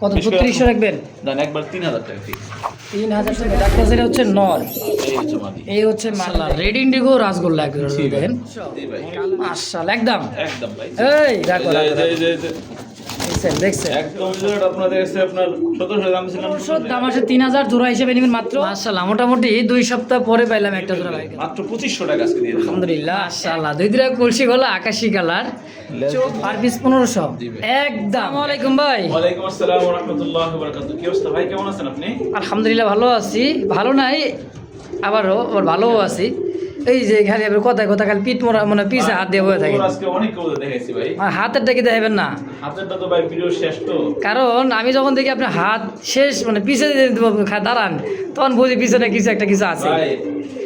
কত 3200 রাখবেন? দেন একবার 3000 টাকা ফিক্স। 3000 টাকা। ডাক্তার এটা হচ্ছে নর, এই হচ্ছে মাদি। এই হচ্ছে মাশাআল্লাহ রেড ইন্ডিগো রাসগোল্লা একদম দেখেন জি ভাই মাশাআল্লাহ একদম একদম ভাই। এই রাখো রাখো দেখছেন একদম জোড়া আপনাদের কাছে আপনার 1700 দাম ছিল, 1700 দাম আছে 3000 জোড়া হিসেবে নেবেন মাত্র। মাশাআল্লাহ মোটামুটি 2 সপ্তাহ পরে পাইলাম একটা জোড়া ভাই, মাত্র 2500 টাকা আজকে দিয়ে দিলাম। আলহামদুলিল্লাহ মাশাআল্লাহ। দুই দিরা কলসি গলা আকাশী কালার, পার পিস 1500 একদম। আসসালামু আলাইকুম ভাই। ওয়ালাইকুম আসসালাম ওয়া রাহমাতুল্লাহি ওয়া বারাকাতুহু। কি অবস্থা ভাই, কেমন আছেন আপনি? আলহামদুলিল্লাহ ভালো আছি, ভালো নাই আবারও আবার ভালোও আছি। এই যে এখানে আবার কথায় কথা খালি পিঠ মোড়া মানে পিছে হাত দিয়ে বয়ে থাকে। আজকে অনেক কবুতর দেখাইছি ভাই। আর হাতেরটা কি দেখাবেন না? হাতেরটা তো ভাই ভিডিও শেষ তো। কারণ আমি যখন দেখি আপনার হাত শেষ মানে পিছে দাঁড়ান তখন বুঝি পিছনে কিছু একটা কিছু আছে ভাই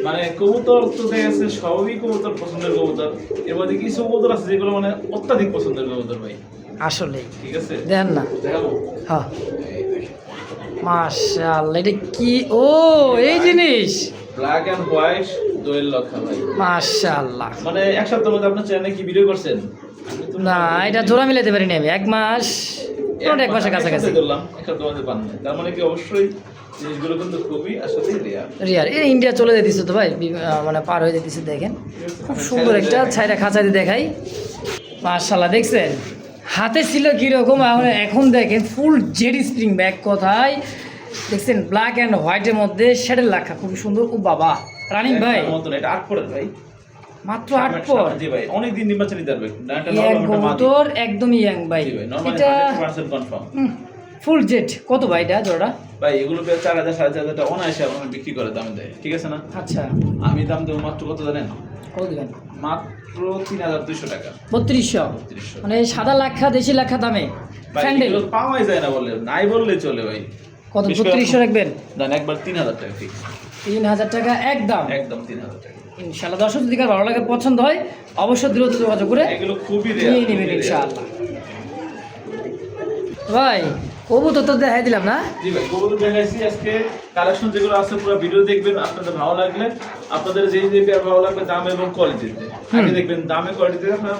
মানে কবুতর তো দেখাচ্ছে সবই কবুতর পছন্দের কবুতর, এর মধ্যে কিছু কবুতর আছে যেগুলো মানে অত্যাধিক পছন্দের কবুতর ভাই। আসলে ঠিক আছে দেখেন না, দেখাবো। হ্যাঁ মাশাআল্লাহ। এটা কি ও এই জিনিস ব্ল্যাক এন্ড হোয়াইট দোয়েল লক্ষা ভাই মাশাআল্লাহ। মানে এক সপ্তাহের মধ্যে আপনার চ্যানেলে কি ভিডিও করছেন? না এটা জোড়া মিলাতে পারিনি আমি, এক মাস এক মাসের কাছাকাছি করলাম, এক সপ্তাহের মধ্যে পান না। তার মানে কি অবশ্যই জিনিসগুলো কিন্তু খুবই আসলে রেয়ার। রিয়ার এই ইন্ডিয়া চলে যেতেছে তো ভাই, মানে পার হয়ে যেতেছে। দেখেন খুব সুন্দর একটা ছাইরা খাঁচা দিয়ে দেখাই মাশাআল্লাহ। দেখছেন হাতে ছিল কীরকম, এখন দেখেন ফুল জেডি স্প্রিং ব্যাক কথায় দেখছেন ব্ল্যাক অ্যান্ড হোয়াইটের মধ্যে শেডের লেখা খুবই সুন্দর। ও বাবা রানিং ভাই মতন এটা 8 পরের ভাই, মাত্র 8 পর। জি ভাই অনেক দিন নির্বাচন নিতে পারবে। কবুতর একদমই ইয়াং ভাই, এটা 100% কনফার্ম ফুল জেড। কত ভাই এটা জোড়া? ভাই এগুলো 4000 4500 টাকা অনায়াসে আমরা বিক্রি করে দাম দেয়, ঠিক আছে না? আচ্ছা আমি দাম দেবো মাত্র কত জানেন? কত দিবেন? মাত্র 3200 টাকা। 3200 মানে সাদা লাখা দেশি লাখা দামে স্যান্ডেল পাওয়াই যায় না, বললে নাই বললে চলে ভাই। কত 3200 রাখবেন? দেন একবার 3000 টাকা ফিক্স। 3000 টাকা একদম একদম 3000 টাকা ইনশাআল্লাহ। দর্শক যদি কার ভালো লাগে পছন্দ হয় অবশ্যই দ্রুত যোগাযোগ করে এগুলো খুবই নিয়ে নেবেন ইনশাআল্লাহ। ভাই কবুতর তো দেখাই দিলাম না? জি ভাই কবুতর দেখাইছি। আজকে কালেকশন যেগুলো আছে পুরো ভিডিও দেখবেন, আপনাদের ভালো লাগলে আপনাদের যেই যে পেয়ার ভালো লাগবে দাম এবং কোয়ালিটিতে আগে দেখবেন, দামে কোয়ালিটিতে আপনার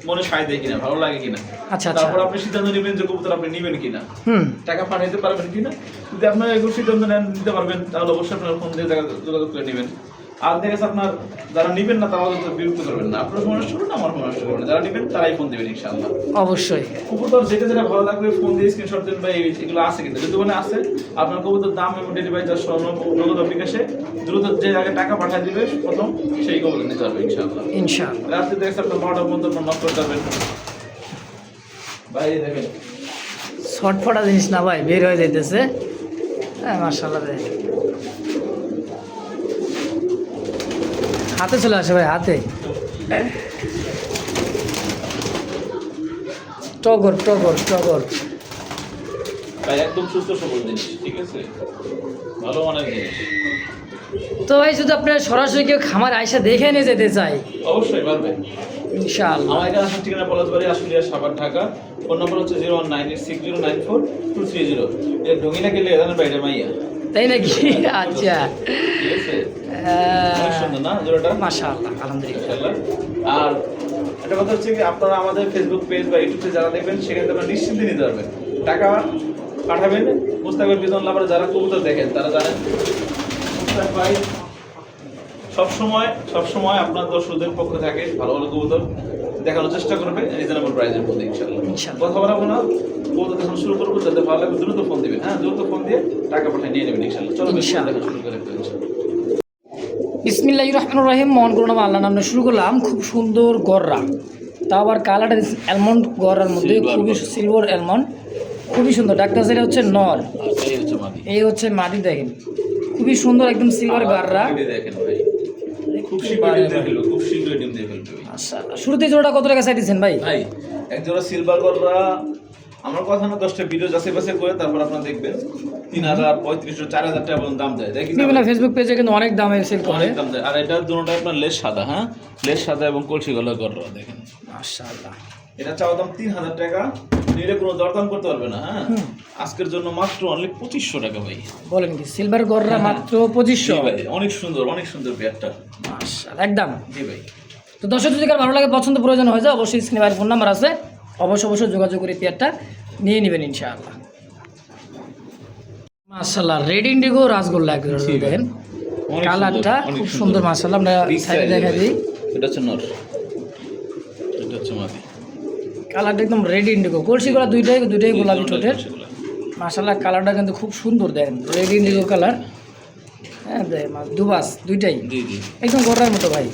মনে সায় দেয় কিনা, ভালো লাগে কিনা। আচ্ছা তারপর আপনি সিদ্ধান্ত নেবেন যে কবুতর আপনি নেবেন কিনা, হুম টাকা পাঠাইতে পারবেন কিনা। যদি আপনার এগুলো সিদ্ধান্ত নিতে পারবেন তাহলে অবশ্যই আপনার ফোন দিয়ে যোগাযোগ করে নেবেন। আর দেখে আপনার যারা নেবেন না তারা তো বিরক্ত করবেন না, আপনার ফোন আসতে করবেন, আমার ফোন আসতে করবেন, যারা নেবেন তারাই ফোন দেবেন ইনশাআল্লাহ। অবশ্যই কবুতর যেটা যেটা ভালো লাগবে ফোন দিয়ে স্ক্রিনশট দেন ভাই, এগুলো আছে কিন্তু যদি মানে আছে আপনার কবুতর দাম এবং ডেলিভারি চার্জ নগদ বিকাশে দ্রুত যে আগে টাকা পাঠিয়ে দিবে প্রথম সেই কবুতর নিতে পারবে ইনশাআল্লাহ। ইনশাআল্লাহ রাত্রে দেখে আপনার 12টা পর্যন্ত আপনার নক করতে পারবেন ভাই। দেখেন শর্টফটা জিনিস না ভাই, বের হয়ে যাইতেছে। হ্যাঁ মাশাআল্লাহ দেখ হাতে চলে আসে ভাই, হাতে টগর টগর টগর ভাই একদম সুস্থ সবল জিনিস, ঠিক আছে, ভালো মানের জিনিস। তো ভাই যদি আপনার সরাসরি কেউ খামার আইসা দেখে নিয়ে যেতে চাই অবশ্যই পারবেন ইনশাআল্লাহ। আমার এখানে আসার ঠিকানা পলাশবাড়ি, আশুলিয়া, সাভার, ঢাকা। ফোন নম্বর হচ্ছে 01986094230। এটা ঢঙ্গিনা গেলে এখানে বাইরে মাইয়া, তাই নাকি? আচ্ছা ঠিক আছে। অনেক সুন্দর না জোড়াটা? মাশাআল্লাহ আলহামদুলিল্লাহ। ইনশাআল্লাহ। আর একটা কথা হচ্ছে কি, আপনারা আমাদের ফেসবুক পেজ বা ইউটিউবে যারা দেখবেন সেখানে আপনারা নিশ্চিন্তে নিতে পারবেন, টাকা পাঠাবেন। মুস্তাকের বিজন লাভার যারা কবুতর দেখেন তারা জানেন মুস্তাক ভাই সবসময় আপনার দর্শকদের পক্ষ থাকে ভালো ভালো কবুতর দেখানোর চেষ্টা করবে রিজনেবল প্রাইসের মধ্যে ইনশাআল্লাহ। কথা বলবো না, কবুতর যখন শুরু করবো যাতে ভালো লাগবে দ্রুত ফোন দিবেন। হ্যাঁ দ্রুত ফোন দিয়ে টাকা পাঠিয়ে নিয়ে নেবেন ইনশাআল্লাহ। চলো দেখা শুরু করে ইনশাআল্লাহ। বিসমিল্লাহির রহমানির রহিম। মন করুন আল্লাহর নামে শুরু করলাম। খুব সুন্দর গররা, তাও আবার কালারটা অ্যালমন্ড গররার মধ্যে, খুবই সিলভার অ্যালমন্ড, খুবই সুন্দর। ডাক্তার সেটা হচ্ছে নর, এই হচ্ছে মাদি। দেখেন খুবই সুন্দর একদম সিলভার গররা। দেখেন ভাই খুব শীঘ্রই ডিম দিয়ে ফেলবে। আচ্ছা শুরুতে জোড়াটা কত টাকা চাইতেছেন ভাই? ভাই এক জোড়া সিলভার গররা আমার কথা না 10টা ভিডিও যাচাই বাছাই করে তারপর আপনারা দেখবেন 3000 3500 4000 টাকা পর্যন্ত দাম যায়। দেখি বিভিন্ন ফেসবুক পেজে কিন্তু অনেক দামে সেল করে। দাম যায়। আর এটা দুটোটা আপনার লেস সাদা, হ্যাঁ লেস সাদা এবং কলসি গলা গররা। দেখেন মাশাআল্লাহ এটা চাওয়া দাম 3000 টাকা, নিলে কোনো দরদাম করতে পারবে না। হ্যাঁ আজকের জন্য মাত্র অনলি 2500 টাকা ভাই। বলেন কি সিলভার গররা মাত্র 2500? ভাই অনেক সুন্দর পেয়ারটা মাশাআল্লাহ একদম। জি ভাই। তো দর্শক যদি কার ভালো লাগে পছন্দ প্রয়োজন হয়ে যায় অবশ্যই স্ক্রিনে ফোন নাম্বার আছে, অবশ্যই যোগাযোগ করে পেয়ারটা নিয়ে নেবেন ইনশাআল্লাহ। মাশাআল্লাহ রেড ইন্ডিগো রাসগোল্লা একদম জি ভাই। দেখেন অনেক কালারটা সুন্দর, অনেক খুব সুন্দর মাশাআল্লাহ আমরা Big সাইডে size দেখা ভাই। দিই এটা হচ্ছে নর, এটা হচ্ছে মাদি। কালারটা একদম রেড ইন্ডিগো কলসি গলা দুইটাই গোলাপি ঠোঁটের সেগুলো। মাশাআল্লাহ কালারটা কিন্তু খুব সুন্দর দেখেন রেড ইন্ডিগো কালার হ্যাঁ দুবাস দুইটাই জি জি একদম গোড়ার মতো ভাই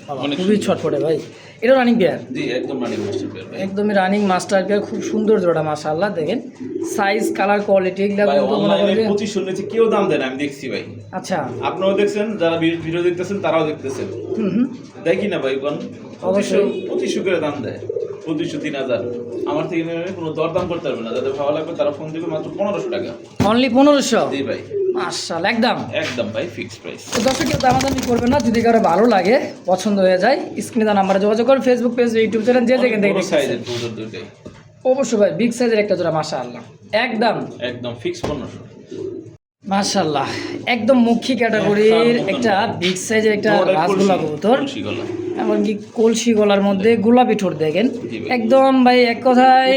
বাবা, অনেক খুবই সুন্দর। ছটফটে ভাই এটা রানিং পেয়ার জি একদম রানিং মাস্টার পেয়ার ভাই। একদমই রানিং মাস্টার পেয়ার খুব সুন্দর জোড়া মাশাআল্লাহ দেখেন সাইজ কালার কোয়ালিটি এগুলা ভাই কিন্তু মনে অনলাইনে করবে 25 নিচে কেউ দাম দেয় না, আমি দেখছি ভাই। আচ্ছা আপনারাও দেখছেন, যারা ভিডিও দেখতেছেন তারাও দেখতেছেন, হুম দেখি না ভাই কোন অবশ্যই। 2500 করে দাম দেয়, 2500 3000। আমার থেকে নিলে কোনো দরদাম করতে পারবে না, যাদের ভালো লাগবে তারা ফোন দিবে, মাত্র 1500 টাকা। অনলি 1500 জি ভাই মাশাআল্লাহ একদম একদম ভাই ফিক্স প্রাইস। তো দর্শক কেউ দামাদামি করবে না যদি কারো ভালো লাগে পছন্দ হয়ে যায় স্ক্রিনে দেওয়া নাম্বারে যোগাযোগ করুন ফেসবুক পেজ ইউটিউব চ্যানেল যে যেখানে দেখে দেখতেছেন। সাইজের দুধের দুইটাই অবশ্যই ভাই বিগ সাইজের একটা জোড়া মাশাআল্লাহ একদম একদম ফিক্স 1500। মাশাআল্লাহ একদম মুখী ক্যাটাগরির একটা বিগ সাইজের একটা রাসগোল্লা কবুতর কলসি গলা। এমনকি কলসি গলার মধ্যে গোলাপি ঠোঁট দেখেন জি ভাই। একদম ভাই এক কথায়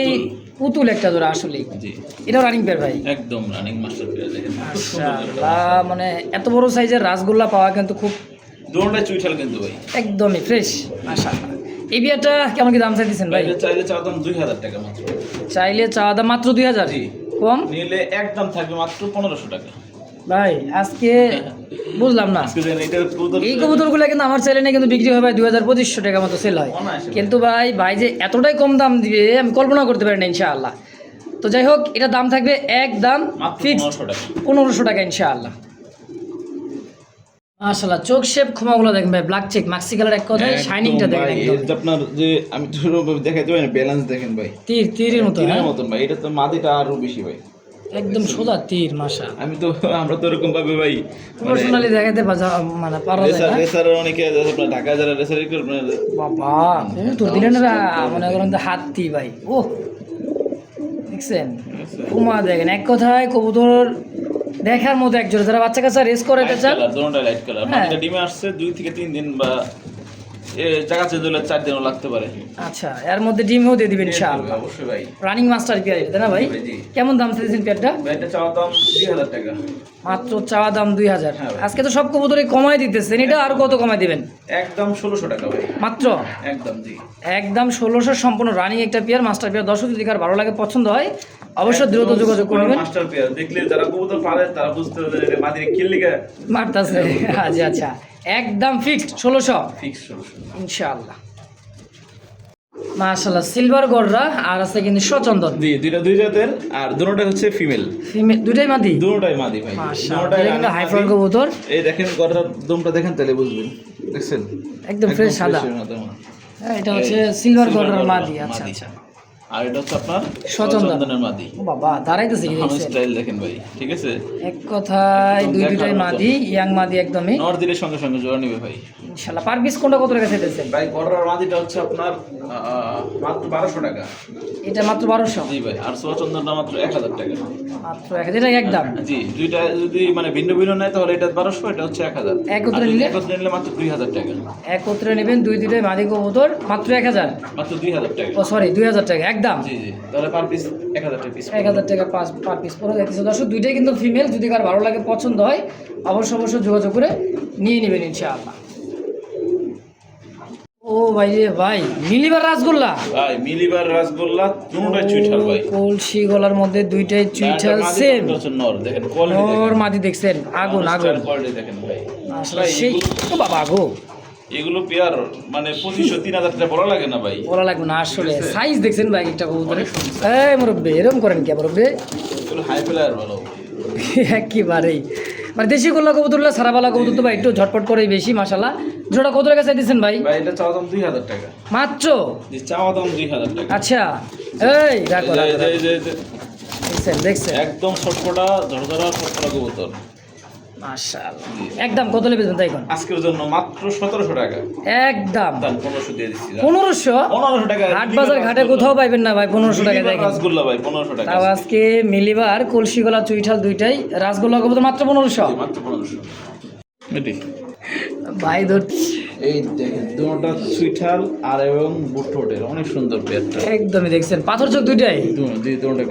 পুতুল একটা জোড়া আসলেই জি এটাও রানিং পেয়ার ভাই একদম রানিং মাস্টার পেয়ার দেখেন, খুব সুন্দর জোড়াটা। মাশাআল্লাহ মানে এত বড় সাইজের রাসগোল্লা পাওয়া কিন্তু খুব দুটোটাই চুইঠাল কিন্তু ভাই। একদমই ফ্রেশ মাশাআল্লাহ এই বিয়ারটা কেমন কি দাম চাইতেছেন ভাই এটা চাইলে চাওয়া দাম 2000 টাকা মাত্র। চাইলে চাওয়া দাম মাত্র 2000 জি। কম নিলে একদম থাকবে মাত্র 1500 টাকা। ভাই আজকে বুঝলাম না আজকে যেন এটা কবুতর এই কবুতরগুলো কিন্তু আমার চ্যানেলে কিন্তু বিক্রি হয় ভাই 2500 টাকা মতো সেল হয় অনায়াসে। কিন্তু ভাই যে এতটাই কম দাম দিবে আমি কল্পনা করতে পারি না ইনশাআল্লাহ তো যাই হোক এটা দাম থাকবে একদম মাত্র ফিক্সড 1500 টাকা। 1500 টাকা ইনশাআল্লাহ মাশাআল্লাহ চোখ শেপ ক্ষমাগুলো দেখেন ভাই ব্ল্যাক চেক মাক্সি কালার এক কথায় শাইনিংটা দেখেন ভাই, একদম এটা আপনার যে আমি তো দেখাইতে পারি না, ব্যালেন্স দেখেন ভাই, তীরের মতো তীরের হ্যাঁ? মতন ভাই। এটা তো মাদিটা আরো বেশি ভাই, একদম সোজা তীর মাশা আমি তো আমরা তো এরকম ভাবে ভাই প্রফেশনালি দেখাতে মানে পারা যায় রেসার না রেসার অনেকে আছে, আপনার ঢাকা যারা রেসার বাবা তোর দিলেন না মনে করেন তো হাতি ভাই ও দেখছেন কুমা দেখেন এক কথায় কবুতর দেখার মতো এক জোড়া যারা বাচ্চা কাচ্চা রেস করাতে চান দুটোটা লাইট কালার। হ্যাঁ। মাদিটা ডিমে আসছে 2 থেকে 3 দিন বা জায়গা চেঞ্জ হলে 4 দিনও লাগতে পারে। আচ্ছা এর মধ্যে ডিমও দিয়ে দিবেন ইনশাআল্লাহ অবশ্যই ভাই। রানিং মাস্টার পেয়ার তাই না ভাই জি, জি। কেমন দাম চাইছেন পেয়ারটা ভাই এটা চাওয়া দাম 2000 টাকা। মাত্র চাওয়া দাম 2000 হ্যাঁ ভাই। আজকে তো সব কবুতরই কমাই দিতেছেন এটা আর কত কমাই দিবেন একদম 1600 টাকা ভাই। মাত্র একদম জি একদম 1600 সম্পূর্ণ রানিং একটা পেয়ার মাস্টার পেয়ার দর্শক যদি কার ভালো লাগে পছন্দ হয় অবশ্যই দ্রুত যোগাযোগ করবেন মাস্টার পেয়ার দেখলে যারা কবুতর পারে তারা বুঝতে পারবে যে মাদির কিল লিগা মারতাছে আচ্ছা আচ্ছা একদম ফিক্সড 1600 ফিক্স 1600। ইনশাআল্লাহ মাশাআল্লাহ সিলভার গড়রা আর আছে কিন্তু সচন্দন জি দুই জাতের, আর দুটোটা হচ্ছে ফিমেল, ফিমেল দুটাই মাদি দুটোটাই মাদি ভাই। মাশাআল্লাহ এটা কিন্তু হাই ফ্লার কবুতর এই দেখেন গড়ার দমটা দেখেন তাহলে বুঝবেন, দেখছেন একদম ফ্রেশ সাদা fresh এর মতো আমার। হ্যাঁ, এটা হচ্ছে সিলভার গড়রার গড়রা, মাদি আচ্ছা আচ্ছা আর এটা হচ্ছে আপনার স্বচন্দন। স্বচন্দনের মাদি। ও বাবা দাঁড়াইতেছে কি দেখছেন স্টাইল দেখেন ভাই, ঠিক আছে। এক কথায় একদম দুইটাই দেখার মতো। মাদি ইয়াং মাদি একদমই নর দিলে সঙ্গে সঙ্গে জোড়া নিবে ভাই। ইনশাআল্লাহ পার পিস কোনটা কত টাকা চাইতেছেন ভাই গড়ার মাদিটা হচ্ছে আপনার মাত্র 1200 টাকা। এটা মাত্র 1200 জি ভাই, আর স্বচন্দনটা মাত্র 1000 টাকা। মাত্র 1000 এটা একদম জি দুইটা যদি মানে ভিন্ন ভিন্ন নেয় তাহলে এটা 1200, এটা হচ্ছে 1000। একত্রে আর যদি নিলে? একত্রে নিলে মাত্র 2000 টাকা। একত্রে নেবেন দুইটাই মাদি কবুতর মাত্র 1000 মাত্র 2000 টাকা। ও সরি 2000 টাকা একদম জি জি, তাহলে পার পিস 1000 টাকা পিস। 1000 টাকা পার পিস পড়ে যাচ্ছে দর্শক দুইটাই কিন্তু ফিমেল যদি কার ভালো লাগে পছন্দ হয় অবশ্যই যোগাযোগ করে নিয়ে নেবেন ইনশাআল্লাহ ও ভাই রে ভাই মিলিবার রাসগোল্লা ভাই মিলিবার রাসগোল্লা দুটোটাই চুইঠাল ভাই। কলসি গলার মধ্যে দুইটাই চুইঠাল মাদি সেম একটা হচ্ছে নর, দেখেন কোয়ালিটি নর দেখেন, মাদি দেখছেন আগুন আগুন কোয়ালিটি দেখেন ভাই। আসলে ভাই, সেই ও বাবা গো এগুলো পেয়ার মানে 2500 3000 টাকা বড় লাগে না ভাই। বলা লাগবে না আসলে ঠিক আছে। সাইজ দেখছেন ভাই একটা কবুতরের অনেক সুন্দর। এই মুরব্বি এরকম করেন কি মুরব্বি এগুলো হাই ফ্লায়ার ভালো। একেবারেই মানে দেশি গোল্লা কবুতরগুলো সারাবালা কবুতর তো ভাই একটু ঝটপট করেই বেশি মাশাল্লাহ জোড়া কত টাকা চাইতেছেন ভাই ভাই এটা চাওয়া দাম 2000 টাকা। মাত্র জি চাওয়া দাম 2000 টাকা। আচ্ছা এই রাখো রাখো রাখো। দেখছেন দেখছেন একদম ছটপটা ঝরঝরা ছটপটা কবুতর। মাশাআল্লাহ একদম কত নেবেন তাই কোন আজকের জন্য মাত্র 1700 টাকা। একদম দাম 1500 দিয়ে দিচ্ছি। 1500 1500 টাকা। হাট বাজার ঘাটে কোথাও পাইবেন না ভাই 1500 টাকা দেখেন রাসগোল্লা ভাই 1500 টাকা। তাও আজকে মিলিবার কলসিগোলা চুইঠাল দুইটাই রাসগোল্লা কবুতর মাত্র 1500 মাত্র 1500। এটি ভাই ধর এই দেখেন দুটোটা সুইঠাল আর এবং বুট্টোটের অনেক সুন্দর পেয়ারটা। একদমই দেখছেন পাথর চোখ দুইটাই,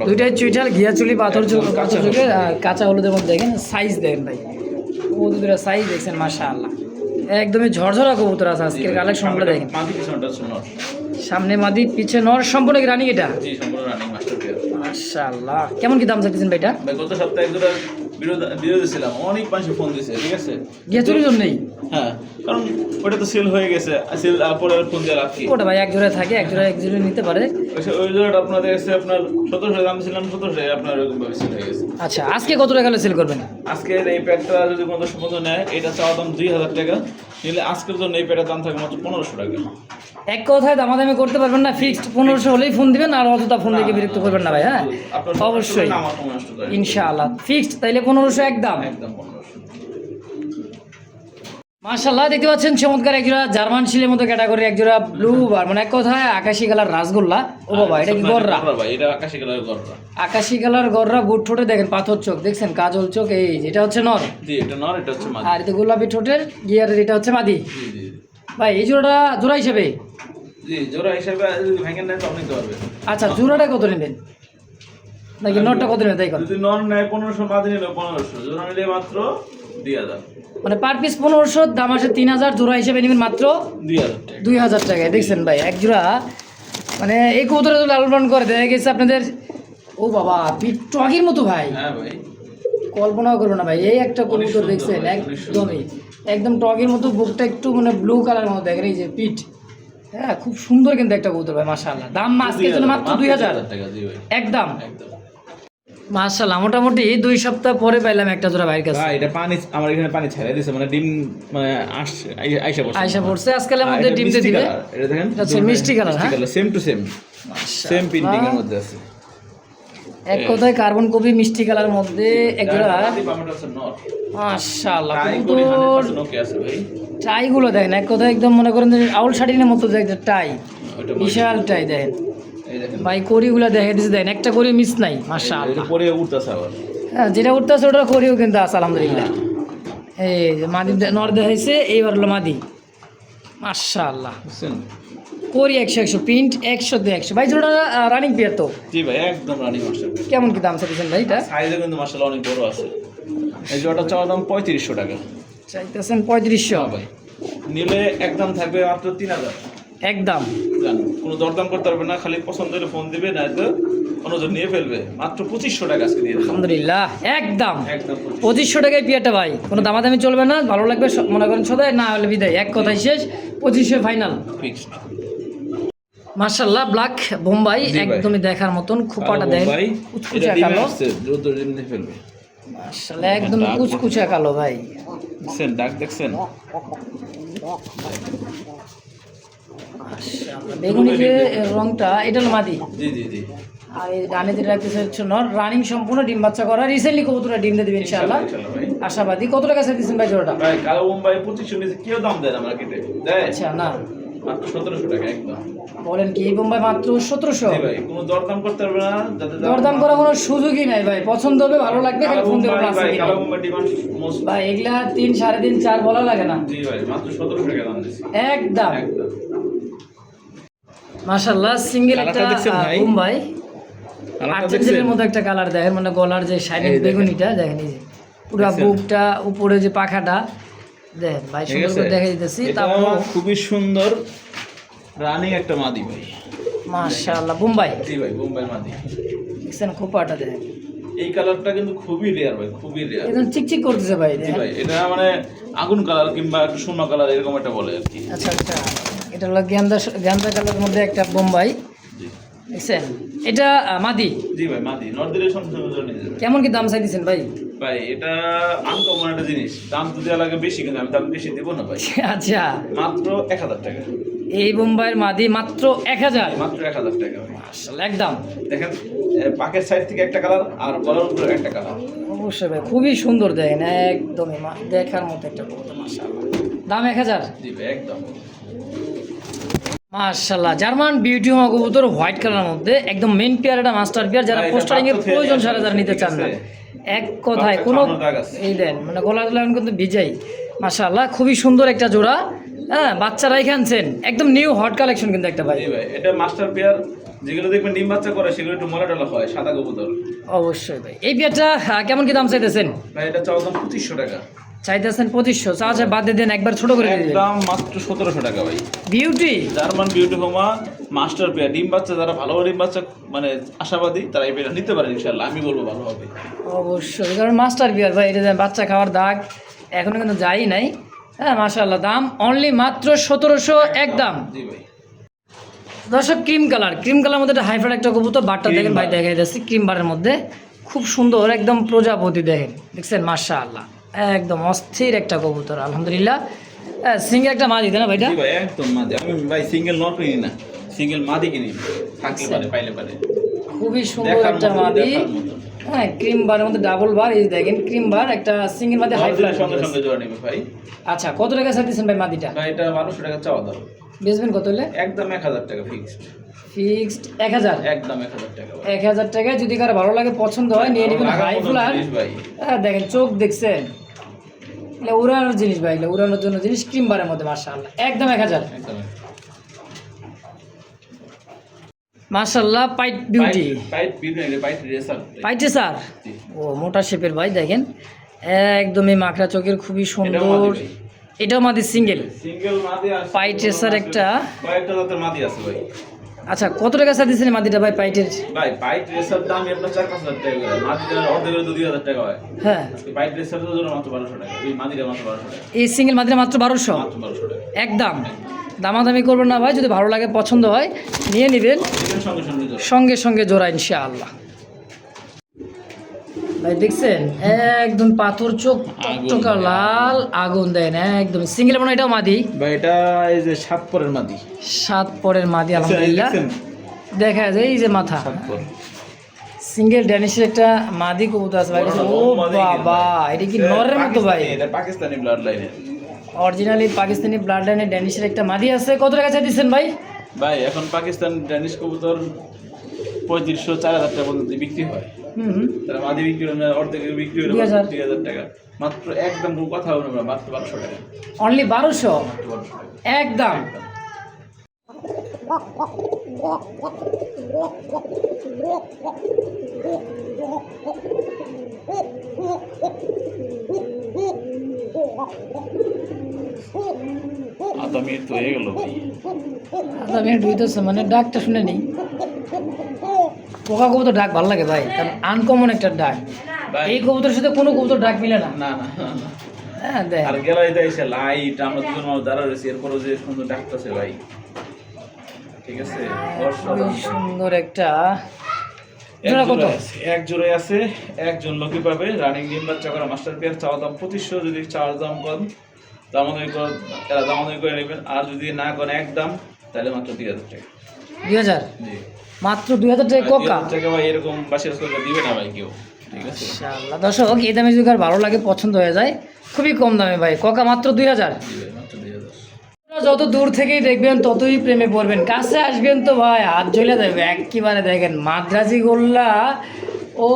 দুইটাই চুইটাল ঘিয়া চুলি পাথর চোখ, পাথর চোখের কাঁচা হলুদের মধ্যে দেখেন সাইজ দেখেন ভাই, ও দুটোটা সাইজ দেখছেন মাশাআল্লাহ, একদমই ঝরঝরা কবুতর আছে আজকের কালেকশনগুলো দেখেন। সামনে মাদি পিছে নর, সম্পূর্ণ রানিং এটা। জি সম্পূর্ণ রানিং মাস্টার পেয়ার। মাশাআল্লাহ কেমন কি দাম চাইছেন ভাই এটা? ভাই গত সপ্তাহে একজোড়া বিরোধী ছিলাম, অনেক মানুষ ফোন দিছে, ঠিক আছে ঘিয়া চুলির জন্যই। হ্যাঁ কারণ ওটা তো সেল হয়ে গেছে, সেল পরে ফোন দিয়ে লাভ কি? ওটা ভাই এক জোড়া থাকে, এক জোড়া নিতে পারে। ওই জোড়াটা আপনাদের কাছে আপনার 1700 দাম ছিলাম, 1700 আপনার এরকম ভাবে সেল হয়ে গেছে। আচ্ছা আজকে কত টাকা সেল করবেন? আজকে এই প্যাডটা যদি কোনো দর্শক বন্ধু নেয়, এটা চাওয়া দাম 2000 টাকা, নিলে আজকের জন্য এই প্যাডের দাম থাকবে মাত্র 1500 টাকা। এক কথায় দামাদামি করতে পারবেন না, ফিক্সড 1500 হলেই ফোন দিবেন, আর অযথা ফোন দেখে বিরক্ত করবেন না ভাই। হ্যাঁ অবশ্যই ইনশাআল্লাহ ফিক্সড, তাইলে 1500 একদম। মাশাআল্লাহ দেখতে পাচ্ছেন চমৎকার একজোড়া জার্মান শিলের মতো ক্যাটাগরি, একজোড়া ব্লু বার, মানে এক কথায় আকাশি কালার রাসগোল্লা। ও বাবা এটা কি গররা? এটা আকাশি কালারের গররা। আকাশি কালার গররা, বুট ঠোঁটে দেখেন পাথর চোখ, দেখছেন কাজল চোখ। এই এটা হচ্ছে নর, জি এটা নর, এটা হচ্ছে মাদি। আর এটা গোলাপি ঠোঁটের গিয়ারের, এটা হচ্ছে মাদি। জি জি ভাই এই জোড়াটা জোড়া হিসেবে? জি জোড়া হিসেবে যদি ভেঙে নেয় তখন নিতে পারবে। আচ্ছা জোড়াটা কত নেবেন নাকি নরটা কত নেবেন? তাই কত? যদি নর নেয় 1500, মাদি নিলে 1500, জোড়া নিলে মাত্র 2000। মানে পার পিস 1500, দাম আসে 3000, জোড়া হিসেবে নেবেন মাত্র 2000 টাকায়। দেখছেন ভাই এক জোড়া, মানে এই কবুতরা তো লালন পালন করে দেখা গেছে আপনাদের। ও বাবা পিঠ টগির মতো ভাই, হ্যাঁ ভাই কল্পনাও করবো না ভাই। এই একটা কবুতর দেখছেন একদমই একদম টগির মতো, বুকটা একটু মানে ব্লু কালার মতো দেখেন, এই যে পিঠ। হ্যাঁ খুব সুন্দর কিন্তু একটা কবুতর ভাই মাশাআল্লাহ। দাম আজকের জন্য মাত্র 2000 টাকা। জি ভাই একদম মাশাআল্লাহ। মোটামুটি 2 সপ্তাহ পরে পাইলাম একটা জোড়া ভাইয়ের কাছে। এটা পানি আমার এখানে পানি ছেড়ে দিয়েছে, মানে ডিম মানে আসছে আইসা পড়ছে আজকালের মধ্যে ডিম দিয়ে দিবে। এটা দেখেন এটা হচ্ছে মিষ্টি কালার, হ্যাঁ same to same, same printing এর মধ্যে আছে। এক কথায় কার্বন কপি মিষ্টি কালার মধ্যে এক জোড়া মাশাআল্লাহ। কিন্তু টাই গুলো দেখেন এক কথায় একদম মনে করেন যে আউল শাড়ির মতো দেখতে টাই, বিশাল টাই দেখেন ভাই। কড়িগুলো দেখে দিচ্ছে দেখেন, একটা কড়ি মিস নাই মাশাআল্লাহ। পরে উঠতেছে আবার, হ্যাঁ যেটা উঠতেছে ওটা কড়িও কিন্তু আছে আলহামদুলিল্লাহ। এই যে মাদি নর দেখাইছে, এইবার হলো মাদি মাশাআল্লাহ। করি 100 প্রিন্ট 100 তে 100 ভাই। জোড়া রানিং পেয়ার তো? জি ভাই একদম রানিং মাস্টার। কেমন কি দাম চাইছেন ভাই এটা? সাইজে কিন্তু মাশাআল্লাহ অনেক বড় আছে। এই জোড়াটা চাওয়া দাম 3500 টাকা। চাইতেছেন 3500? ভাই নিলে একদম থাকবে মাত্র 3000 একদম। কোনো দরদাম করতে পারবে না, খালি পছন্দ হলে ফোন দিবে, না তো অনুযায়ী নিয়ে ফেলবে। মাত্র 2500 টাকা আজকে দিয়ে দেব আলহামদুলিল্লাহ একদম। একদম 2500 টাকায় পিয়ারটা ভাই, কোনো দামাদামি চলবে না, ভালো লাগবে মনে করেন সদাই, না হলে বিদায়। এক কথাই শেষ, 2500 ফাইনাল ফিক্সড। মাশাআল্লাহ ব্ল্যাক বোম্বাই একদমই দেখার মতন, খোপাটা দেন কুচকুচা কালো, দ্রুত নিয়ে ফেলবে মাশাআল্লাহ একদম কুচকুচা কালো ভাই। দেখছেন ডাক দেখছেন মাশাআল্লাহ। বেগুনি যে রংটা এটা হলো মাদি। জি জি জি। আর এই ডানে যেটা রাখতেছে হচ্ছে নর, রানিং সম্পূর্ণ ডিম বাচ্চা করা, রিসেন্টলি কবুতরটা ডিম দিয়ে দিবে ইনশাআল্লাহ আশাবাদী। কত টাকা চাইতেছেন ভাই জোড়াটা? ভাই কালো বোম্বাই 2500 নিচে কেউ দাম দেয় না মার্কেটে, দেয়? আচ্ছা না মাত্র 1700 টাকা একদম। বলেন কি এই বোম্বাই মাত্র 1700? জি ভাই কোনো দরদাম করতে পারবে না, যাতে দরদাম করার কোনো সুযোগই নাই ভাই, পছন্দ হবে ভালো লাগবে খালি ফোন দেবো ভাই। কালো বোম্বাই ডিমান্ড মোস্ট ভাই, এগুলা 3 3.5 4 বলা লাগে না। জি ভাই মাত্র 1700 টাকা দাম দিছি একদম একদম। মাশাআল্লাহ সিঙ্গেল একটা বোম্বাই, আর্জেন্টিনার মতো একটা কালার দেখেন, মানে গলার যে শাইনিং বেগুনিটা দেখেন, এই যে পুরো বুকটা উপরে যে পাখাটা দেখেন ভাই, সুন্দর করে দেখা দিতেছি। তারপর খুবই সুন্দর রানিং একটা মাদি ভাই মাশাআল্লাহ বোম্বাই। জি ভাই বোম্বাই মাদি দেখছেন খোপাটা দেখেন, এই কালারটা কিন্তু খুবই রেয়ার ভাই, খুবই রেয়ার। একদম চিকচিক করতেছে ভাই। জি ভাই এটা মানে আগুন কালার কিংবা একটু শূন্য কালার এরকম একটা বলে আর কি। আচ্ছা আচ্ছা, এটা হলো গেন্দা কালারের মধ্যে একটা বোম্বাই, জি দেখছেন এটা মাদি। জি ভাই মাদি নর্দিলে সংশোধন নিয়ে যাবে। কেমন কি দাম চাইতেছেন ভাই? ভাই এটা আনকমন একটা জিনিস, দাম তো দেওয়া লাগে বেশি, কিন্তু আমি দাম বেশি দেবো না ভাই। আচ্ছা মাত্র 1000 টাকা। এই বোম্বাইয়ের মাদি মাত্র 1000? মাত্র 1000 টাকা ভাই মাশাআল্লাহ একদম। দেখেন পাকের সাইড থেকে একটা কালার আর গলার উপরে একটা কালার। অবশ্যই ভাই খুবই সুন্দর দেখেন, একদমই দেখার মতো একটা কবুতর মাশাআল্লাহ। দাম 1000? জি ভাই একদম। মাশাআল্লাহ জার্মান বিউটি হোমা কবুতর হোয়াইট কালারের মধ্যে একদম মেন পেয়ার, এটা মাস্টার পেয়ার, যারা পোস্টারিং এর প্রয়োজন সারা যারা নিতে চান না, এক কথায় কোনো এই দেন মানে গলা কিন্তু ভিজাই। মাশাআল্লাহ খুবই সুন্দর একটা জোড়া, হ্যাঁ বাচ্চারাই খানছেন একদম নিউ হট কালেকশন কিন্তু একটা ভাই। জি ভাই, এটা মাস্টার পেয়ার, যেগুলো দেখবেন ডিম বাচ্চা করে সেগুলো একটু মলা টলা হয়, সাদা কবুতর। অবশ্যই ভাই। এই পেয়ারটা কেমন কি দাম চাইতেছেন? ভাই এটা চাওয়া দাম 2500 টাকা। চাইতেছেন 2500, চার্জে বাদ দিয়ে দেন একবার ছোট করে দিয়ে দিবেন। একদম মাত্র 1700 টাকা ভাই। Beauty German beauty homer master pair, ডিম বাচ্চা যারা ভালো ডিম বাচ্চা মানে আশাবাদী তারা এই পেয়ারটা নিতে পারে ইনশাআল্লাহ, আমি বলবো ভালো হবে। অবশ্যই, কারণ মাস্টার বিয়ার ভাই, এটা যে বাচ্চা খাওয়ার দাগ এখনো কিন্তু যাই নাই। হ্যাঁ মাশাআল্লাহ, দাম অনলি মাত্র 1700 একদম। জি ভাই। দর্শক ক্রিম কালার মধ্যে একটা হাইফার একটা কবুতর, বারটা দেখেন ভাই, দেখাই যাচ্ছে ক্রিম বারের মধ্যে খুব সুন্দর একদম প্রজাপতি দেখেন, দেখছেন মাশাআল্লাহ একদম অস্থির একটা কবুতর আলহামদুলিল্লাহ। সিঙ্গেল একটা মাদি তাই না ভাইটা? জি ভাই একদম মাদি, আমি ভাই সিঙ্গেল নর কিনি না, সিঙ্গেল মাদি কিনি, থাকলে পারে পাইলে পারে। খুবই সুন্দর একটা মাদি, হ্যাঁ ক্রিম বারের মধ্যে ডাবল বার, এই দেখেন ক্রিম বার একটা সিঙ্গেল মাদি হাইফার সঙ্গে সঙ্গে জোড়া নেবে ভাই। আচ্ছা কত টাকা চাইতেছেন ভাই মাদিটা? ভাই এটা 1200 টাকা চাওয়া দাম। বেচবেন কত হলে? একদম 1000 টাকা ফিক্সড। ফিক্সড 1000, একদম 1000 টাকা ভাই। 1000 টাকায় যদি কারো ভালো লাগে পছন্দ হয় নিয়ে নেবেন। হাই ফ্লার ভাই, হ্যাঁ দেখেন চোখ দেখছেন, এগুলো উড়ানোর জিনিস ভাই, এগুলো উড়ানোর জন্য জিনিস, ক্রিম বারের মধ্যে মাশাআল্লাহ একদম 1000। একদম মাশাআল্লাহ পাইট বিউটি, পাইট বিউটি, পাইট রেসার। পাইটে স্যার, ও মোটা শেপের ভাই দেখেন একদমই মাকড়া চোখের, খুবই সুন্দর। এটাও মাদি সিঙ্গেল মাদি আছে, পাইট রেসার একটা, কয়েকটা জাতের মাদি আছে ভাই। আচ্ছা কত টাকা স্যার দিচ্ছেন মাদিটা ভাই পাইটের? ভাই পাইট রেসার দাম আপনার 4-5 হাজার টাকা করে, মাদিটা অর্ধেক করে 2-3 হাজার টাকা হয়। হ্যাঁ পাইট রেসার জন্য মাত্র 1200 টাকা, এই মাদিটা মাত্র 1200 টাকা, এই সিঙ্গেল মাদিটা মাত্র 1200 টাকা একদম। দামাদামি করবেন না ভাই, যদি ভালো লাগে পছন্দ হয় নিয়ে নেবেন, সঙ্গে সঙ্গে জোড়া। সঙ্গে সঙ্গে জোড়া ইনশাআল্লাহ। ভাই দেখছেন একদম পাথর চোখ টকটকা লাল আগুন দেন একদম সিঙ্গেল, মনে হয় এটাও মাদি ভাই। এটা এই যে 7 পরের মাদি, 7 পরের মাদি আলহামদুলিল্লাহ, দেখা যায় এই যে মাথা। 7 পর সিঙ্গেল ড্যানিশের একটা মাদি কবুতর আছে ভাই, ও বাবা এটা কি নরের মতো ভাই, এটা পাকিস্তানি ব্লাড লাইনে, অরিজিনালি পাকিস্তানি ব্লাড লাইনের ড্যানিশের একটা মাদি আছে। কত টাকা চাই দিচ্ছেন ভাই? ভাই এখন পাকিস্তান ড্যানিশ কবুতর 3500-4000 টাকা পর্যন্ত বিক্রি হয়। তারা মাদি বিক্রি হয় না, অর্ধেক বিক্রি হলো 3000 টাকা মাত্র। একদম কথা বলবো না, মাত্র 1200 টাকা, অনলি 1200 মাত্র 1200 টাকা একদম। আধা মিনিট তো হয়ে গেল ভাই, আধা মিনিট হইতেছে, মানে ডাকটা শুনে নি। পোকা কবুতর ডাক ভালো লাগে ভাই, কারণ আনকমন একটা ডাক, ভাই। এই কবুতরের সাথে কোনো কবুতর ডাক মিলে না। না না না। হ্যাঁ দেখ আর গ্যালারিতে এসে লাইট, আমরা দুজন মানুষ দাঁড়া রয়েছি, এরপরও যে সুন্দর ডাকতেছে ভাই, ঠিক আছে। খুবই সুন্দর একটা এক জোড়া কত? জোড়ায় আছে, এক জোড়ায় আছে, একজন লোকই পাবে রানিং ডিম বাচ্চা করা মাস্টার পেয়ার, চাওয়া দাম 2500, যদি চাওয়ার দাম কম তারা দামাদামি করে নেবেন, আর যদি না করেন একদম তাহলে মাত্র 2000 টাকা। 2000 জি মাত্র 2000 টাকা কোকা। 2000 টাকা ভাই, এরকম বাসের করে দিবে না ভাই কেউ, ঠিক আছে। ইনশাআল্লাহ দর্শক এই দামে যদি কার ভালো লাগে পছন্দ হয়ে যায়, খুবই কম দামে ভাই কোকা মাত্র 2000। জি ভাই মাত্র 2000। যত দূর থেকেই দেখবেন ততই প্রেমে পড়বেন, কাছে আসবেন তো ভাই হাত জ্বলে যাবে একেবারে। দেখেন মাদ্রাজি গোল্লা ও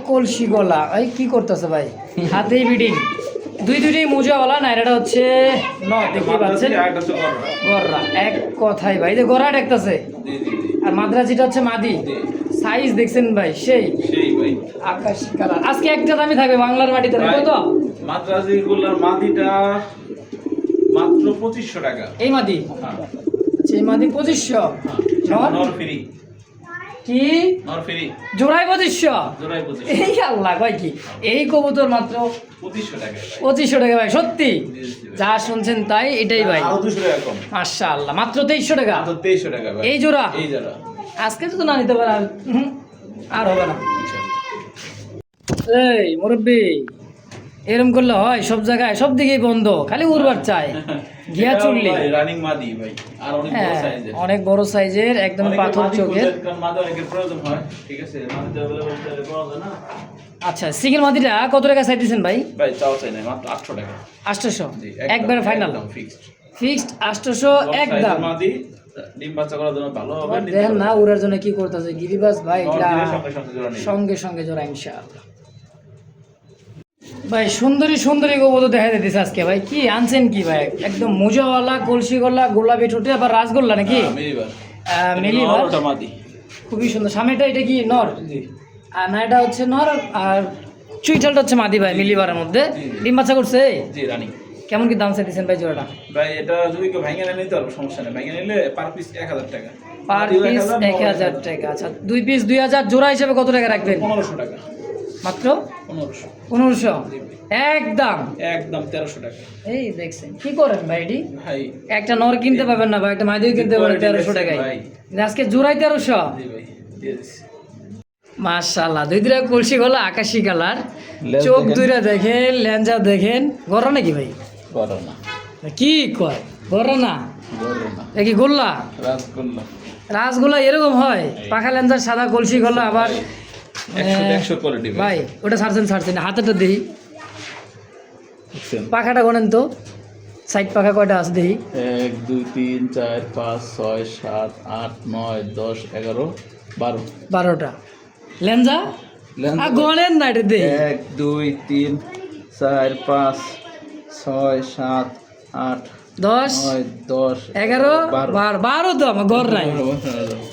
কলসি গোলা, এই কি করতেছে ভাই, হাতেই বিডিং, দুইটাই মোজাওয়ালা না, এটা হচ্ছে দেখতে পাচ্ছেন গররা, এক কথাই ভাই যে গররা দেখতেছে, জি জি জি আর মাদ্রাজিটা হচ্ছে মাদি। সাইজ দেখছেন ভাই সেই ভাই। আকাশি কালার। আজকে একটা দামই থাকবে বাংলার মাটিতে, কত? মাদ্রাজি গোল্লার মাদিটা মাত্র 2500 টাকা। এই মাদি, হ্যাঁ সেই মাদি 2500, নর ফ্রি, কি নর ফ্রি, জোড়াই 2500, জোড়াই 2500, এই আল্লাহ কয় কি, এই কবুতর মাত্র 2500 টাকা ভাই। 2500 টাকা ভাই, সত্যি জি, জি, ভাই। যা শুনছেন তাই, এটাই ভাই আরো 200 টাকা কম, মাশাআল্লাহ মাত্র 2300 টাকা মাত্র 2300 টাকা ভাই। এই জোড়া, এই জোড়া আজকে তো না নিতে পারে আর হবে না। ইনশাআল্লাহ। এই মুরব্বি এরম করলে হয়? সব জায়গায় সব দিকেই বন্ধ, খালি উড়বার চায় গিয়া চুললি। রানিং মাদি ভাই, আর অনেক বড় হ্যাঁ সাইজের, অনেক বড় সাইজের একদম পাথর চোখের। মাদি অনেকের প্রয়োজন হয়, ঠিক আছে। মাদি अवेलेबल তাহলে পাওয়া যায় না। আচ্ছা সিঙ্গেল মাদিটা কত টাকা চাইতেছেন ভাই? ভাই চাও চাই না, মাত্র 800 টাকা। 800 জি একবারে ফাইনাল, একদম ফিক্সড, ফিক্সড 800 একদম। মাদি ডিম বাচ্চা করার জন্য ভালো হবে। দেখেন না উড়ার জন্য কি করতেছে গিরিবাস ভাই, এটা সঙ্গে সঙ্গে জোড়া নেই। সঙ্গে সঙ্গে জোড়া ইনশাআল্লাহ। ভাই সুন্দরী সুন্দরী কবুতর দেখা দিতেছে আজকে ভাই, কি আনছেন কি ভাই? একদম মোজাওয়ালা, কলসি গলা, গোলাপি ঠোঁটে, আবার রাসগোল্লা নাকি? মিলিবার খুবই সুন্দর। সামনেটা এটা কি নর? আর না এটা হচ্ছে নর, আর চুইঠালটা হচ্ছে মাদি ভাই মিলিবারের মধ্যে। ডিম বাচ্চা করছে? জি রানি। কেমন কি দাম চাইতেছেন ভাই জোড়াটা? ভাই এটা যদি কেউ ভাঙে নিতে পারবো, সমস্যা নেই। ভাঙে নিলে পার পিস 1000 টাকা। পার পিস 1000 টাকা। আচ্ছা, 2 পিস 2000, জোড়া হিসেবে কত টাকা রাখবেন? 1500 টাকা মাত্র। 1500। 1500 একদম একদম 1300 টাকা। এই দেখছেন কি করেন ভাই? এটি ভাই একটা নর কিনতে পাবেন না ভাই, একটা মাদিও কিনতে পাবেন 1300 টাকায়। আজকে জোড়াই 1300। জি ভাই দিয়ে দিচ্ছি। মাশাআল্লাহ, দুই দুইটা কলসি গলা আকাশি কালার, চোখ দুইটা দেখেন, লেঞ্জা দেখেন। গড়া নাকি ভাই? বড় না। কি কয় গড়া না? বড় না। এ কি গোল্লা? রাসগোল্লা। রাসগোল্লা এরকম হয়? পাখা লেঞ্জার সাদা কলসি গলা, আবার 100 কোয়ালিটি ভাই ওটা ছাড়ছেন হাতেটা দেখি, দেখছেন? পাখাটা গনেন তো, সাইড পাখা কয়টা আছে দেখি। 1 2 3 4 5 6 7 8 9 10 11 12। 12টা লেঞ্জা। আর গনেন না এটা দেখি। 1 2 3 4 5 6 7 8 10 9 10 11 12 তো আমার গড় নাই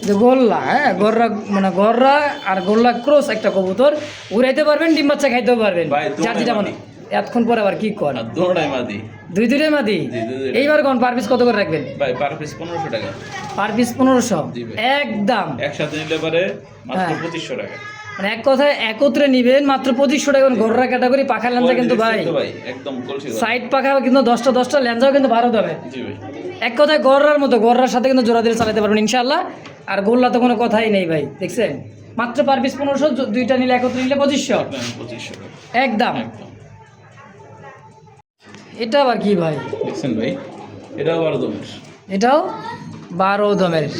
যে গোল্লা। হ্যাঁ গররা, মানে গররা আর গোল্লা ক্রস একটা কবুতর, উড়াইতে পারবেন, ডিম বাচ্চা খাইতেও পারবেন। ভাই, যার যেটা মানে এতক্ষণ পরে আবার কি কর, দৌড়াই মাদি। দুই দুইটাই মাদি। জি, দুই। এইবার কোন পার পিস কত করে রাখবেন? ভাই পার পিস 1500 টাকা। পার পিস 1500 জি ভাই। একদম। একসাথে নিলে পারে মাত্র হ্যাঁ। 2500 টাকা। মানে এক কথায় একত্রে নিবেন মাত্র 2500 টাকা। গররা ক্যাটাগরি পাখা লেঞ্জা কিন্তু ভাই, ভাই একদম কলসি গলা। সাইড পাখা কিন্তু 10টা লেঞ্জাও কিন্তু 12 দেবে। জি ভাই। এক কথায় গররার মতো, গররার সাথে কিন্তু জোড়া দিয়ে চালাতে পারবেন ইনশাআল্লাহ। আর গোল্লা তো কোনো কথাই নেই ভাই, দেখছেন? মাত্র পার পিস 1500, দুইটা নিলে একত্রে নিলে 2500 একদম 2500 টাকা। একদম। একদম। এটা আবার কি ভাই? দেখছেন ভাই, এটাও 12 দমের। এটাও 12 দমের।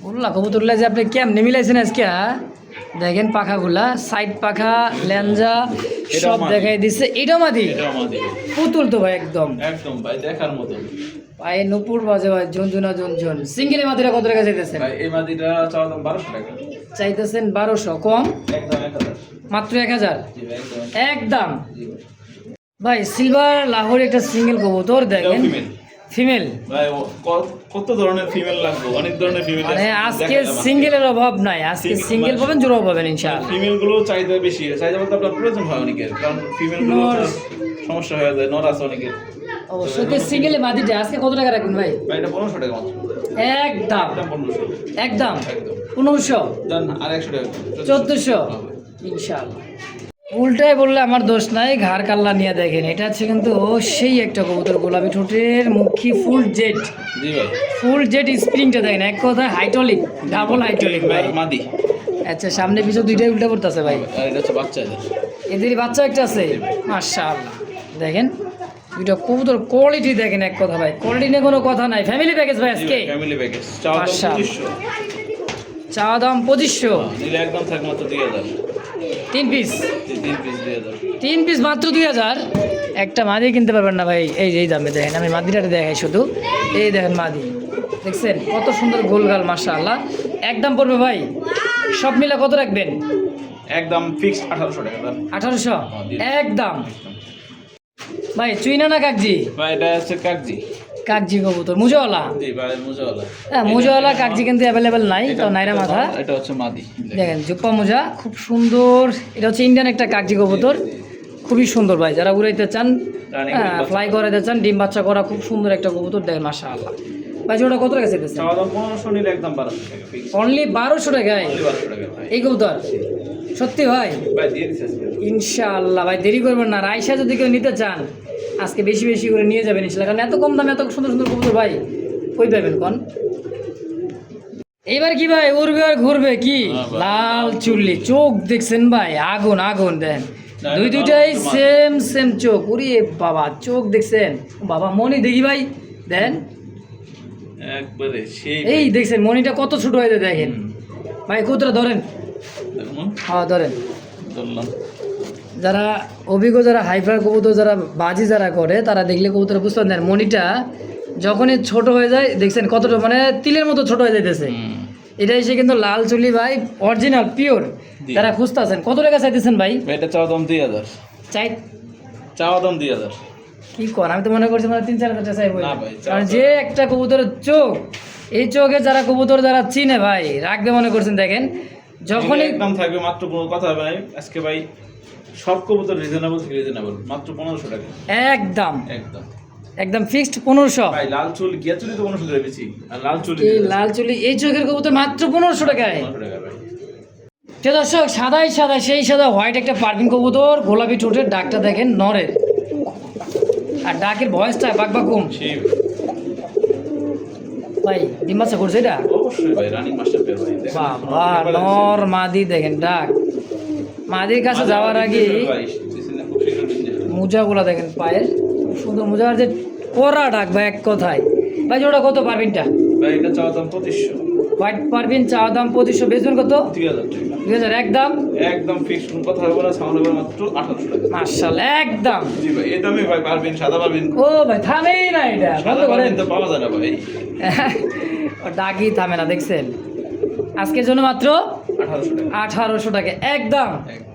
গোল্লা কবুতরগুলা যে আপনি কেমনে মিলাইছেন আজকে, হ্যাঁ? দেখেন পাখাগুলা, সাইড পাখা, লেঞ্জা সব দেখাই দিচ্ছে। এটাও মাদি? এটাও মাদি। পুতুল তো ভাই একদম। একদম ভাই দেখার মতো। পায়ে নুপুর বাজে ভাই, ঝুনঝুনা ঝুনঝুন। সিঙ্গেলের মাদিরা কত টাকা চাইতেছেন? ভাই এই মাদিটা চাওয়া দাম 1200 টাকা। চাইতেছেন 1200, কম? একদম 1000। মাত্র 1000 জি ভাই একদম। একদম। জি ভাই। ভাই সিলভার লাহোর একটা সিঙ্গেল কবুতর দেখেন, ফিমেল। ভাই কত ধরনের ফিমেল লাগবে, অনেক ধরনের ফিমেল মানে আজকে সিঙ্গেলের অভাব নাই, আজকে সিঙ্গেল পাবেন, জোড়াও পাবেন ইনশাআল্লাহ। ফিমেল গুলো চাহিদা বেশি, চাহিদা বলতে আপনার প্রয়োজন হয় অনেকের, কারণ ফিমেল গুলো সমস্যা হয়ে যায়, নর আছে অনেকের। অবশ্যই তো সিঙ্গেলে মাদিটা আজকে কত টাকা রাখবেন ভাই? ভাই এটা 1500 টাকা মাত্র। একদম একদম 1500। একদম একদম 1500, দেন আর 100 টাকা 1400 ইনশাআল্লাহ। উল্টায় বললে আমার দোষ নাই, ঘাড় কাল্লা নিয়ে দেখেন। এটা হচ্ছে কিন্তু সেই একটা কবুতর, গোলাপি ঠোঁটের, মুখী ফুল জেড। জি ভাই। ফুল জেড স্প্রিংটা দেখেন, এক কথায় হাইটলিক, ডাবল হাইটলিক ভাই। মাদি। আচ্ছা, সামনে পিছু দুইটাই উল্টা পড়তেছে ভাই। আর এটা হচ্ছে বাচ্চা। এদেরই বাচ্চা একটা আছে, মাশাআল্লাহ। দেখেন দুইটা কবুতর কোয়ালিটি দেখেন, এক কথা ভাই, কোয়ালিটি নিয়ে কোনো কথা নাই। ফ্যামিলি প্যাকেজ ভাই আজকে, ফ্যামিলি প্যাকেজ। চাওয়া দাম 2500। চাওয়া দাম 2500, নিলে একদম থাক মাত্র 2000। 3 পিস। 3 পিস 2000। 3 পিস মাত্র 2000। একটা মাদি কিনতে পারবেন না ভাই এই দামে। দেখেন আমি মাদিটা দেখাই শুধু, এই দেখেন মাদি, দেখছেন কত সুন্দর গোলগাল, মাশাআল্লাহ। একদম পড়বে ভাই, সব মিলে কত রাখবেন? একদম ফিক্সড 1800 টাকা দাম। 1800 একদম। ভাই চুইনা না কাকজি? ভাই এটা হচ্ছে কাকজি। কাকজি কবুতর মুজাওয়ালা। জি ভাই মুজাওয়ালা। হ্যাঁ মুজাওয়ালা কাকজি কিন্তু অ্যাভেলেবেল নাই, তো নাইরা মাথা। এটা হচ্ছে মাদি। দেখেন জুপ্পা মোজা, খুব সুন্দর। এটা হচ্ছে ইন্ডিয়ান একটা কাকজি কবুতর, খুবই সুন্দর ভাই। যারা উড়াইতে চান, ফ্লাই করাইতে চান, ডিম বাচ্চা করা, খুব সুন্দর একটা কবুতর। দেখেন মাশাআল্লাহ। ভাই ওটা কত টাকা চাইতেছে? চাওয়া দাম 1500, নিলে একদম 1200 টাকা ফিক্স। অনলি 1200 টাকায় 1200 টাকা ভাই। এই কবুতর? সত্যি ভাই? ভাই দিয়ে দিচ্ছি ইনশাআল্লাহ ভাই, দেরি করবেন না। রাইসা যদি কেউ নিতে চান আজকে বেশি বেশি করে নিয়ে যাবেন ইনশাআল্লাহ, কারণ এত কম দামে এত সুন্দর সুন্দর কবুতর ভাই কই পাবেন কোন? এইবার কি ভাই উড়বে আর ঘুরবে কি? লাল চুল্লি, চোখ দেখছেন ভাই, আগুন আগুন। দেন দুইটাই সেম চোখ। ওরে বাবা, চোখ দেখছেন বাবা, মনি দেখি ভাই, দেন একবারে সেই। এই দেখছেন মনিটা কত ছোট হয়ে যায়, দেখেন ভাই। কবুতরটা ধরেন, দেখুন হ্যাঁ ধরেন। ধরলাম। যারা অভিজ্ঞ, যারা হাইফার কবুতর, যারা বাজি যারা করে, তারা দেখলে কবুতর বুঝতে পারেন। মনিটা যখনই ছোট হয়ে যায়, দেখছেন কতটা, মানে তিলের মতো ছোট হয়ে যাইতেছে। এটা এসে কিন্তু লাল চুলি ভাই, অরিজিনাল পিওর। যারা খুঁজতেছেন, কত টাকা চাইতেছেন ভাই? এটা চাওয়া দাম 2000। চাই চাওয়া দাম 2000। কি কর, আমি তো মনে করছি মানে 3-4 হাজার টাকা চাইবো। না ভাই, কারণ যে একটা কবুতরের চোখ, এই চোখে যারা কবুতর যারা চিনে ভাই রাখবে মনে করছেন। দেখেন যখনই একদম থাকবে মাত্র, কোনো কথা হবে না আজকে ভাই, সব কবুতর রিজনেবল থেকে রিজনেবল, মাত্র 1500 টাকা একদম একদম। একদম ফিক্সড 1500। ভাই লাল চুল, গিয়া চুলি তো 1500 টাকা বেশি, আর লাল চুলি এই লাল চুলি এই চোখের কবুতর মাত্র 1500 টাকায়। 1500 টাকা ভাই। তো দর্শক সাদাই সাদা সেই সাদা হোয়াইট একটা পারফিন কবুতর, গোলাপি ঠোঁটের ডাকটা দেখেন নরের, আর ডাকের ভয়েসটা বাকবাকুম সেই ভাই। ডিম বাচ্চা করছে এটা? অবশ্যই ভাই, রানিং মাস্টার পেয়ার ভাই। দেখেন, বাবা নর মাদি দেখেন ডাক। মাদির কাছে যাওয়ার আগে ভাই দিছেন খুব শীঘ্র দিন যাবে। মোজাগুলা দেখেন পায়ের, খুব সুন্দর মোজার যে করা ডাক ভাই এক কথায়। ভাই ওটা কত পারবিনটা? ভাই এটা চাওয়া দাম 2500। হোয়াইট পারবিন চা দাম 2500, বেচবেন কত? 3000 টাকা 2000 একদম। একদম ফিক্স, কোনো কথা হবে না। সাউন্ড হবে মাত্র 1800 টাকা। মাশাআল্লাহ একদম। জি ভাই, এই দামে ভাই পারবেন, সাদা পারবেন। ও ভাই থামেই না, এটা বন্ধ সাদা করেন। পারবেন তো পাওয়া যায় না ভাই। ও ডাকই থামে না দেখছেন। আজকের জন্য মাত্র 1800 টাকা 1800 টাকা একদম। একদম।